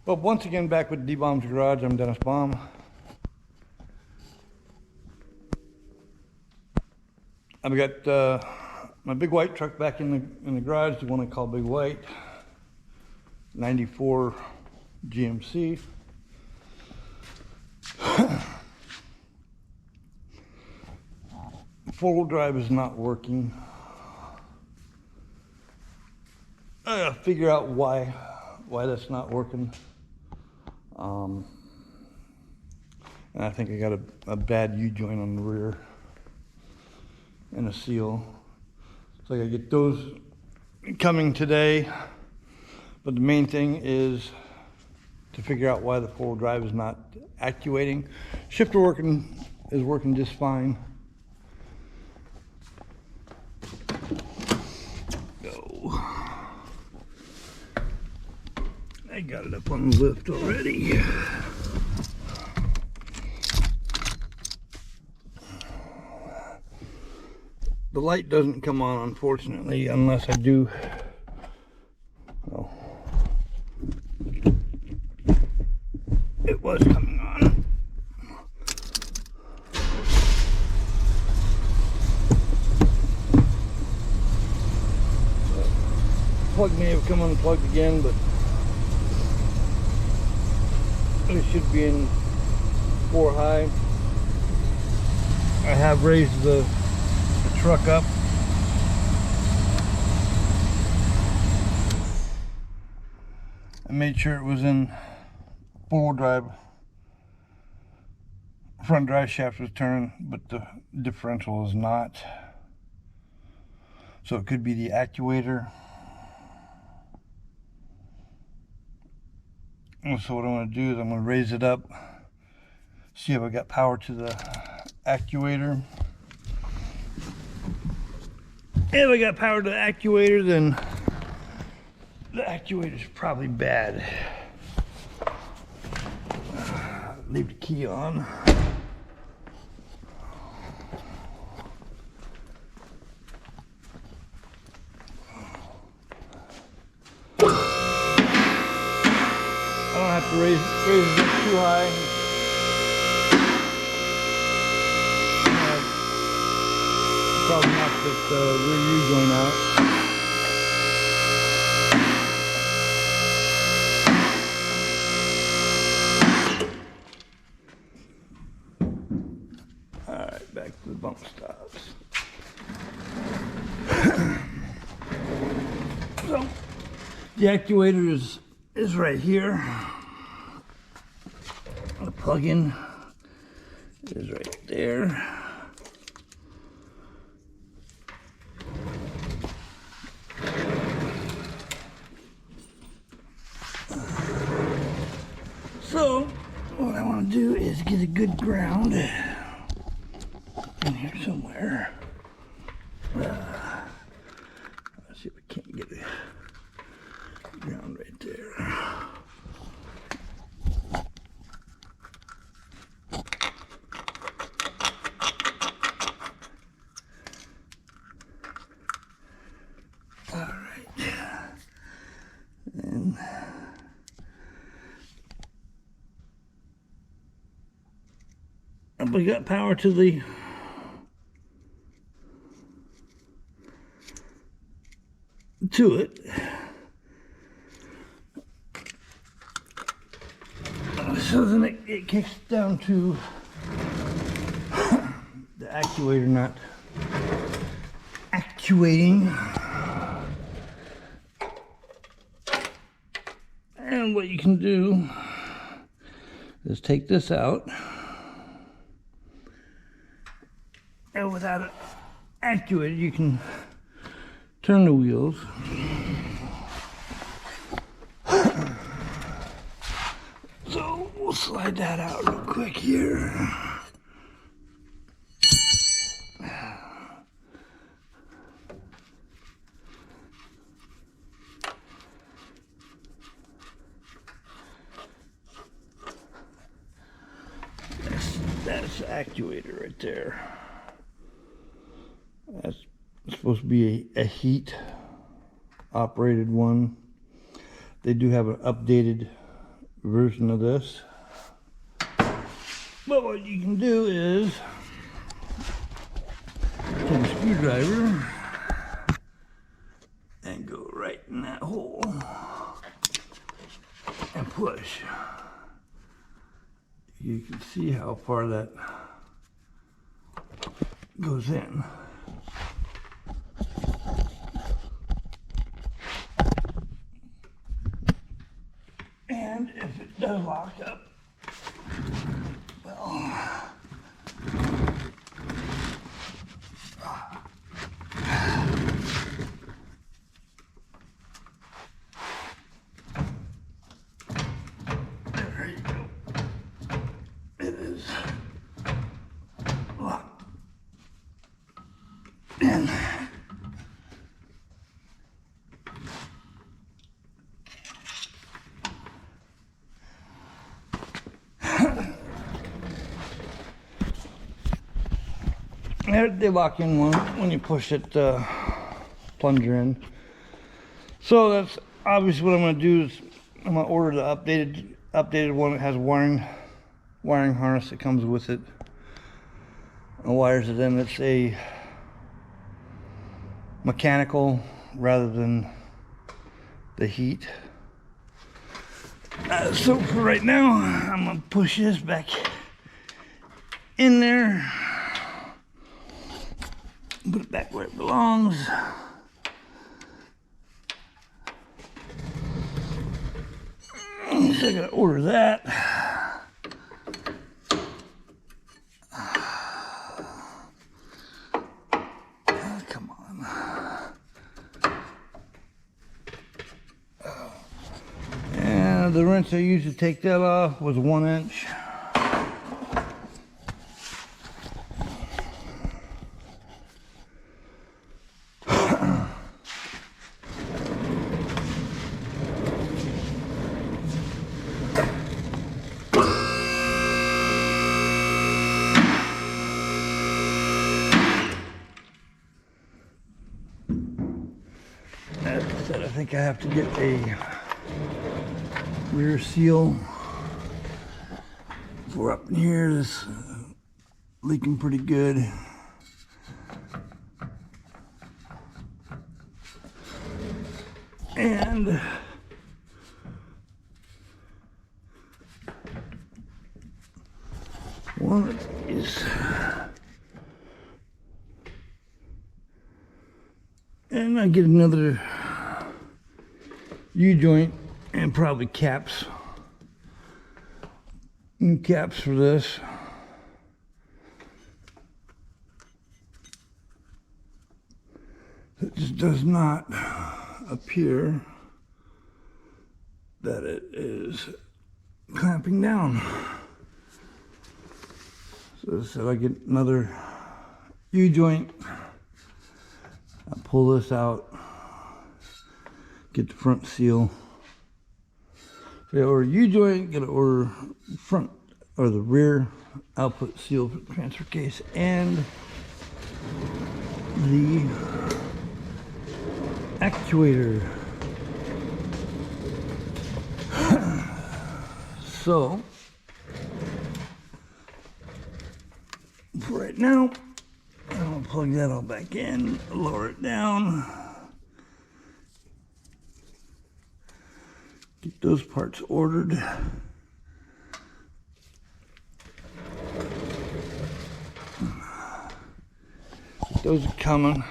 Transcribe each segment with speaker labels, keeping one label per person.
Speaker 1: Well, once again, back with D-Bomb's Garage. I'm Dennis Baum. I've got my big white truck back in the garage, the one I call Big White, 94 GMC. Four-wheel drive is not working. I gotta figure out why that's not working. And I think I got a bad U-joint on the rear and a seal. So I gotta get those coming today. But the main thing is to figure out why the four-wheel drive is not actuating. Shifter is working just fine. Go. I got it up on the lift already. The light doesn't come on, unfortunately, unless I do. Well, it was coming on. Plug may have come unplugged again, but it should be in 4 high. I have raised the truck up. I made sure it was in four-wheel drive. Front drive shaft was turning, but the differential is not. So it could be the actuator. So what I'm going to do is I'm going to raise it up, see if I got power to the actuator. If I got power to the actuator, then the actuator's probably bad. Leave the key on. I don't have to raise it up too high. Probably knock that rear U-joint out. Alright, back to the bump stops. So, the actuator is right here. The plug-in is right there. So, what I want to do is get a good ground in here somewhere. Let's see if we can't get a ground right there. All right. And we got power to it. So then it kicks down to the actuator not actuating. And what you can do is take this out. And without it actuated, you can turn the wheels. So we'll slide that out real quick here. That's the actuator right there. That's supposed to be a heat operated one. They do have an updated version of this. But what you can do is take a screwdriver and go right in that hole and push. You can see how far that goes in. And if it does lock up, well, there you go. It is locked. And they lock in when you push it plunger in. So that's obviously what I'm going to do is I'm going to order the updated one. It has a wiring harness that comes with it and wires it in. It's a mechanical rather than the heat. So for right now, I'm going to push this back in there. Put it back where it belongs. So I gotta order that. Come on. And the wrench I used to take that off was 1 inch. I think I have to get a rear seal for up in here. This leaking pretty good. And one of these. And I get another U-joint and probably caps. New caps for this. It just does not appear that it is clamping down. So I get another U-joint. I pull this out, get the front seal. If I order U-joint, gotta order front or the rear output seal for the transfer case and the actuator. So for right now, I'm gonna plug that all back in, lower it down, get those parts ordered. Those are coming.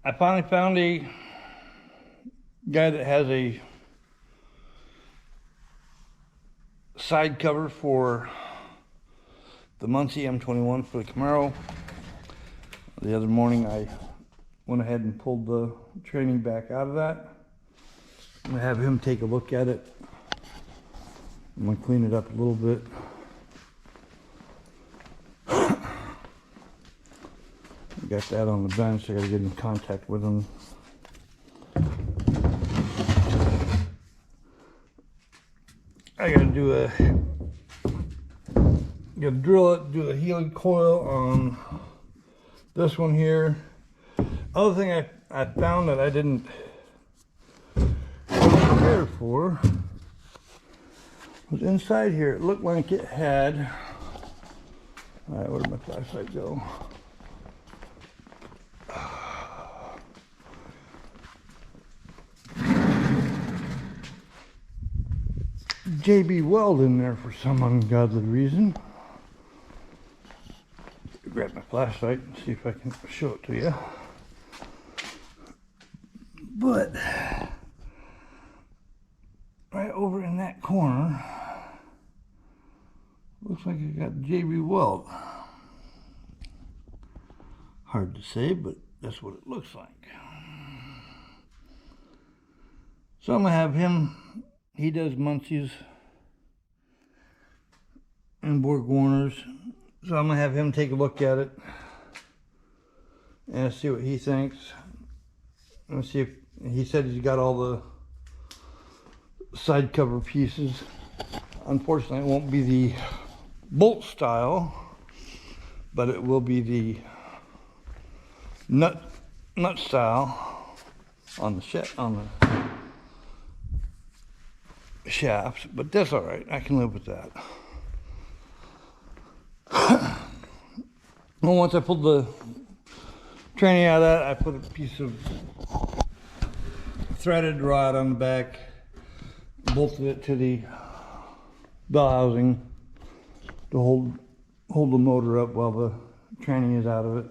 Speaker 1: I finally found a guy that has a side cover for the Monte M21 for the Camaro. The other morning I went ahead and pulled the training back out of that. I'm gonna have him take a look at it. I'm gonna clean it up a little bit. Got that on the bench. I gotta get in contact with him. I gotta drill it, do a healing coil on this one here. Other thing I found that I didn't prepare for Was inside here, it looked like it had, all right, where did my flashlight go? JB Weld in there for some ungodly reason. Grab my flashlight and see if I can show it to you. But right over in that corner, looks like I got JB Weld. Hard to say, but that's what it looks like. So I'm gonna have him, he does Muncie's and Borg Warner's. So I'm gonna have him take a look at it and see what he thinks. Let's see if he said he's got all the side cover pieces. Unfortunately, it won't be the bolt style, but it will be the nut style on the shafts. But that's all right. I can live with that. Well, once I pulled the tranny out of that, I put a piece of threaded rod on the back, bolted it to the bell housing to hold the motor up while the tranny is out of it.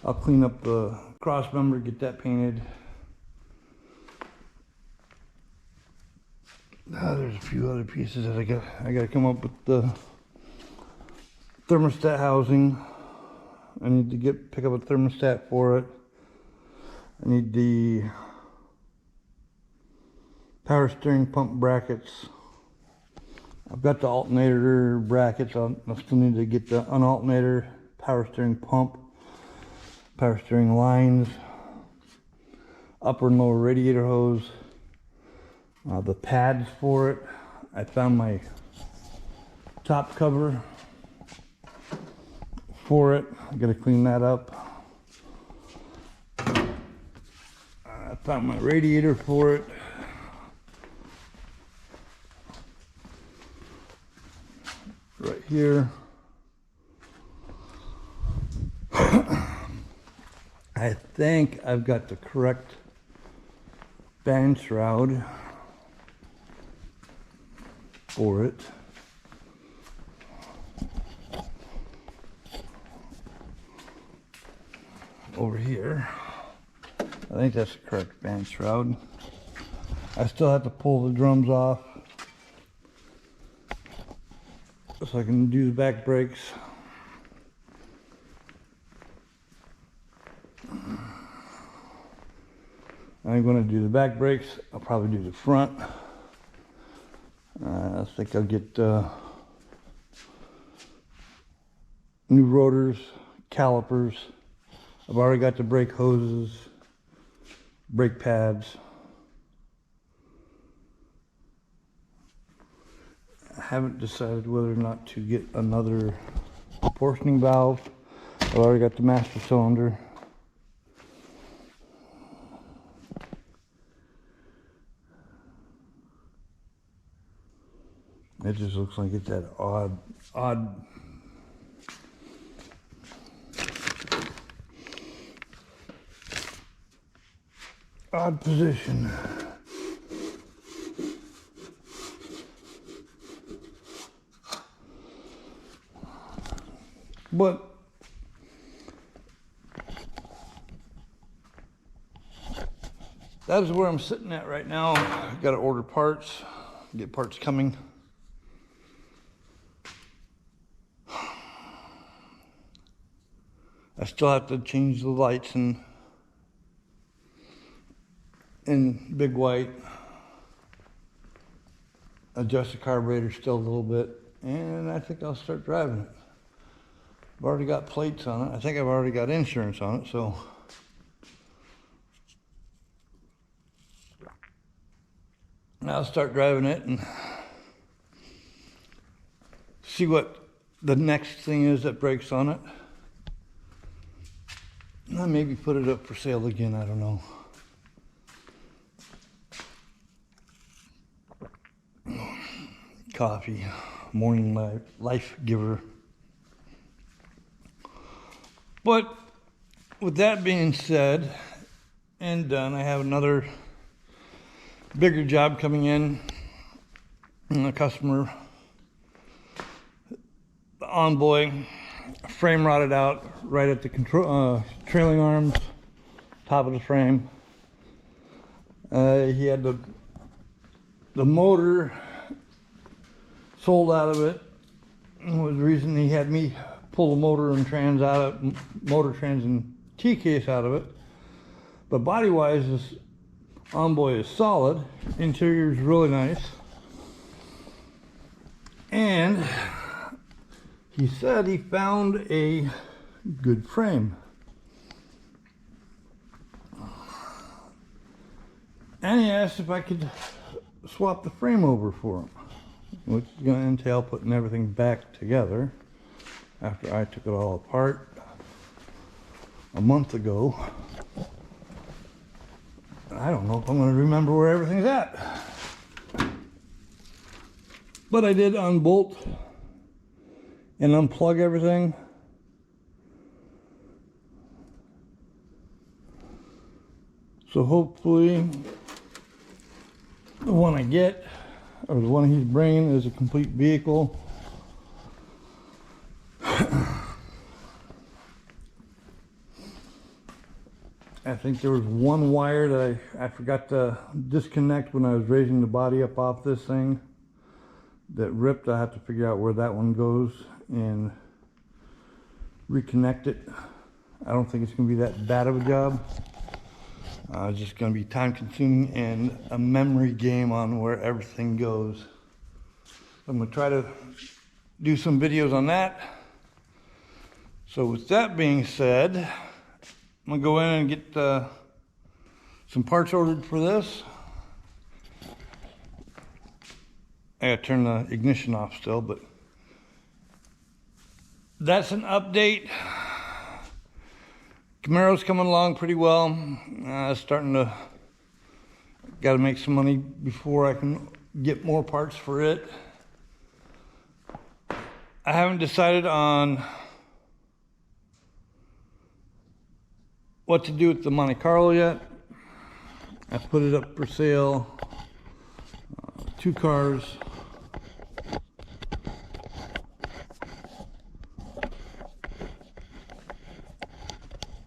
Speaker 1: I'll clean up the cross member, get that painted. There's a few other pieces that I got to come up with the thermostat housing. I need to pick up a thermostat for it. I need the power steering pump brackets. I've got the alternator brackets. I still need to get the unalternator, power steering pump, power steering lines, upper and lower radiator hose, the pads for it. I found my top cover for it. I gotta clean that up. I found my radiator for it. Right here. I think I've got the correct band shroud for it. Over here. I think that's the correct band shroud. I still have to pull the drums off so I can do the back brakes. I'm going to do the back brakes. I'll probably do the front. I think I'll get new rotors, calipers. I've already got the brake hoses, brake pads. I haven't decided whether or not to get another proportioning valve. I've already got the master cylinder. It just looks like it's that odd position. But that is where I'm sitting at right now. I've got to order parts, get parts coming. I still have to change the lights in big white, adjust the carburetor still a little bit, and I think I'll start driving it. I've already got plates on it. I think I've already got insurance on it, so I'll start driving it and see what the next thing is that breaks on it. I'll maybe put it up for sale again, I don't know. coffee, morning life giver. But with that being said and done, I have another bigger job coming in. A customer, the envoy, frame rotted out right at the trailing arms, top of the frame. He had the motor sold out of it. Was the reason he had me pull the motor and trans and T-case out of it. But body-wise, this envoy is solid. Interior is really nice. And he said he found a good frame. And he asked if I could swap the frame over for him, which is going to entail putting everything back together after I took it all apart a month ago. I don't know if I'm going to remember where everything's at. But I did unbolt and unplug everything. So hopefully the one I get, or the one he's bringing, is a complete vehicle. I think there was one wire that I forgot to disconnect when I was raising the body up off this thing that ripped. I have to figure out where that one goes and reconnect it. I don't think it's going to be that bad of a job. It's just going to be time consuming and a memory game on where everything goes. I'm going to try to do some videos on that. So with that being said, I'm going to go in and get some parts ordered for this. I gotta turn the ignition off still, but that's an update. Camaro's coming along pretty well. Starting to, gotta make some money before I can get more parts for it. I haven't decided on what to do with the Monte Carlo yet. I put it up for sale. 2 cars.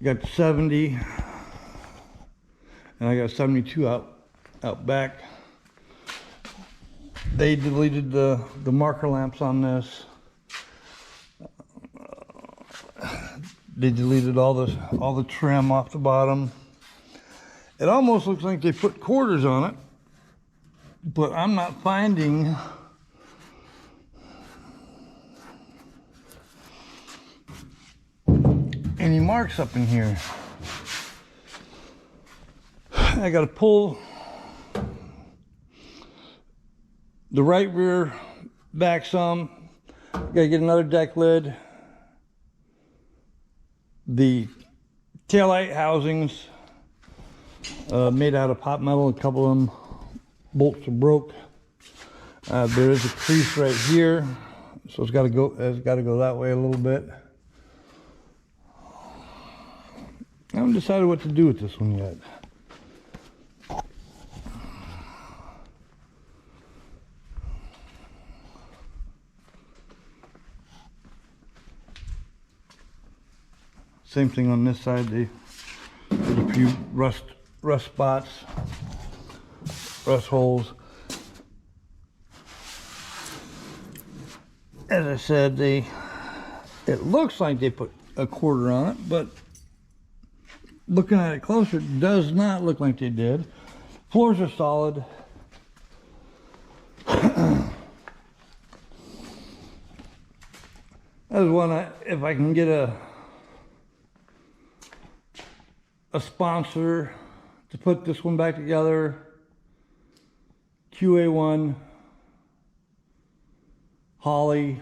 Speaker 1: Got 70, and I got 72 out back. They deleted the marker lamps on this. They deleted all the trim off the bottom. It almost looks like they put quarters on it, but I'm not finding any marks up in here. I gotta pull the right rear back some. Gotta get another deck lid. The taillight housings made out of hot metal. A couple of them bolts are broke. There is a crease right here, so it's got to go that way a little bit. I haven't decided what to do with this one yet. Same thing on this side. There's a few rust spots, rust holes. As I said, it looks like they put a quarter on it, but looking at it closer, it does not look like they did. Floors are solid. That's one, if I can get a sponsor to put this one back together, QA1, Holly,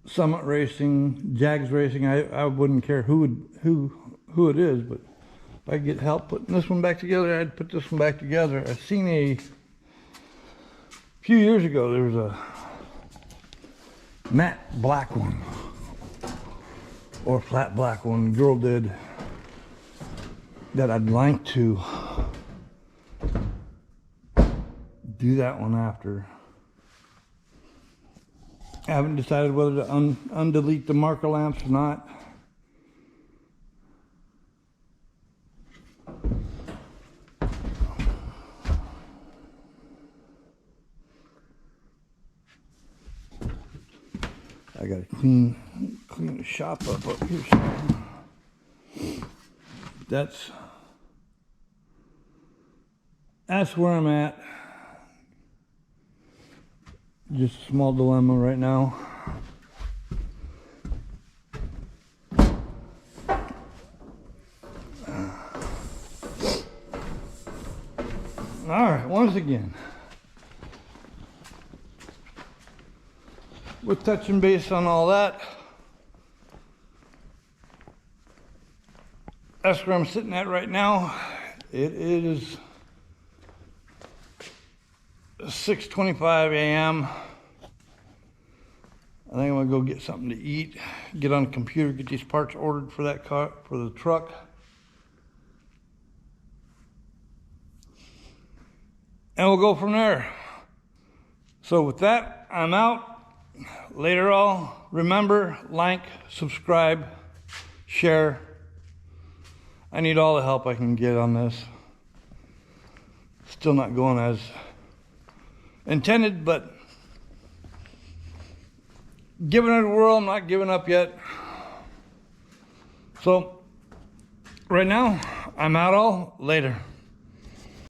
Speaker 1: Summit Racing, Jags Racing. I wouldn't care who it is, but if I get help putting this one back together, I'd put this one back together. I've seen few years ago, there was a matte black one, or flat black one the girl did, that I'd like to do that one after. I haven't decided whether to undelete the marker lamps or not. I gotta clean the shop up here some. That's where I'm at. Just a small dilemma right now. All right, once again, we're touching base on all that. That's where I'm sitting at right now. It is 6:25 a.m. I think I'm gonna go get something to eat, get on the computer, get these parts ordered for that car, for the truck. And we'll go from there. So with that, I'm out. Later all, remember, like, subscribe, share. I need all the help I can get on this. Still not going as intended, but giving it a whirl. I'm not giving up yet. So right now, I'm out all. Later.